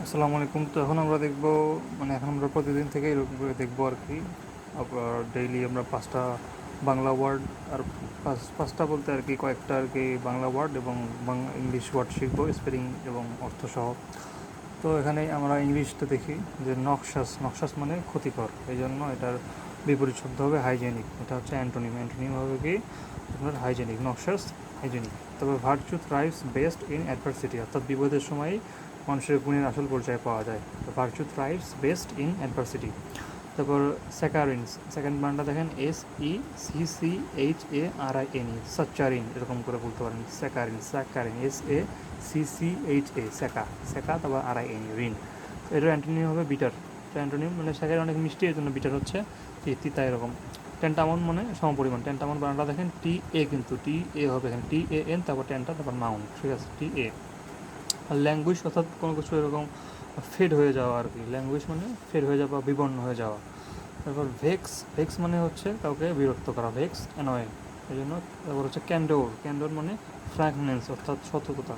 আসসালামু আলাইকুম। তো এখন আমরা দেখব, এখন আমরা প্রতিদিন থেকে এরকম করে দেখবো আর কি। আবার ডেইলি আমরা 5টা বাংলা ওয়ার্ড, আর পাঁচটা বলতে আর কি কয়েকটা আর কি বাংলা ওয়ার্ড এবং ইংলিশ ওয়ার্ড শিখবো, স্পেলিং এবং অর্থ সহ। তো এখানে আমরা ইংলিশটা দেখি যে নক্সাস, নক্সাস মানে ক্ষতিকর, এই জন্য এটার বিপরীত শব্দ হবে হাইজেনিক। এটা হচ্ছে অ্যান্টোনিম, অ্যান্টোনিম হবে কি আপনার হাইজেনিক, নক্সাস হাইজেনিক। তবে ভার্চু থ্রাইভস বেস্ট ইন অ্যাডভার্সিটি, অর্থাৎ বিপদের সময় মানুষের গুণের আসল পরিচয় পাওয়া যায়। তো ভার্চু থ্রাইভস বেস্ট ইন অ্যাডভার্সিটি। তারপর স্যাকারিনস, সেকেন্ড বানটা দেখেন SECCHARINE, সাচ্চারিন এরকম করে বলতে পারেন। স্যাকারিন, স্যাকারিন, SACCHA, স্যাকা, স্যাকা, তারপর RIN, রিন। তো এটার অ্যান্টোনিম হবে বিটার। অ্যান্টোনিম মানে স্যাকারিন অনেক মিষ্টি, এর জন্য বিটার হচ্ছে তিতা এরকম। টেন্টামন মানে সমপরিমাণ। টেন্টামন বানানটা দেখেন TA, কিন্তু TA হবে এখানে TAN, তারপর টেন্টা, তারপর মাউন্ট, ঠিক আছে, TA। আর ল্যাঙ্গুয়েজ অর্থাৎ কোনো কিছু এরকম ফেড হয়ে যাওয়া আর কি। ল্যাঙ্গুয়েজ মানে ফেড হয়ে যাওয়া, বিবর্ণ হয়ে যাওয়া। তারপর ভেক্স, ভেক্স মানে হচ্ছে কাউকে বিরক্ত করা, ভেক্স অ্যানয়, এই জন্য। তারপর হচ্ছে ক্যান্ডোর, ক্যান্ডোর মানে ফ্র্যাঙ্কনেস অর্থাৎ সততা।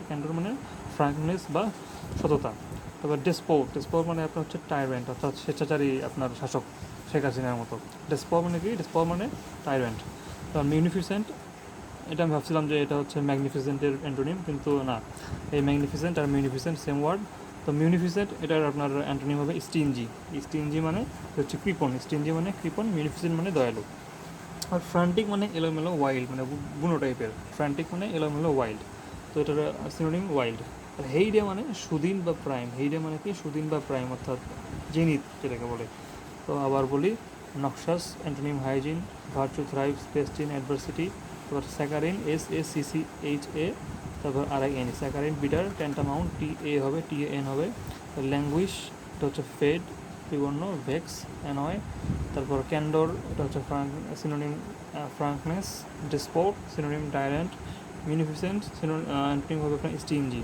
ক্যান্ডোর মানে ফ্র্যাঙ্কনেস বা সততা। তারপর ডেসপোর, ডেসপোর মানে আপনার হচ্ছে টাইরেন্ট অর্থাৎ স্বেচ্ছাচারী আপনার শাসক, শেখ হাসিনার মতো। ডেসপোর মানে কি? ডেসপোর মানে টাইরেন্ট। তারপর মিউনিফিসেন্ট, এটা আমি ভাবছিলাম যে এটা হচ্ছে ম্যাগনিফিসেন্টের অ্যান্টোনিম, কিন্তু না, এই ম্যাগনিফিসেন্ট আর মিউনিফিসেন্ট সেম ওয়ার্ড। তো মিউনিফিসেন্ট এটার আপনার অ্যান্টোনিম হবে স্টিনজি। স্টিনজি মানে হচ্ছে কৃপণ, স্টিনজি মানে কৃপণ, মিউনিফিসেন্ট মানে দয়ালু। আর ফ্রান্টিক মানে এলোমেলো, ওয়াইল্ড মানে বুনো টাইপের। ফ্রান্টিক মানে এলোমেলো, ওয়াইল্ড, তো এটার সিনোনিম ওয়াইল্ড। আর হেইডে মানে সুদিন বা প্রাইম, হেইডে মানে কি সুদিন বা প্রাইম অর্থাৎ জেনিথ যেটাকে বলে। তো আবার বলি, নক্সাস antonym hygiene, virtue থ্রাইভস best in adversity. তারপর স্যাকারিন SACCHA, তারপর RIN, saccharin bitter, tantamount TA হবে, TAN হবে। ল্যাঙ্গুয়েজ এটা হচ্ছে ফেড বিবর্ণ, ভেক্স অ্যানয়। তারপর ক্যান্ডোর এটা হচ্ছে synonym frankness. Despot synonym tyrant. Munificent antonym হবে আপনার স্টিনজি।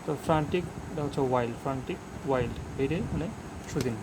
তো ফ্রান্টিক এটা হচ্ছে ওয়াইল্ড, ফ্রান্টিক ওয়াইল্ড, হেডে মানে সুদিন।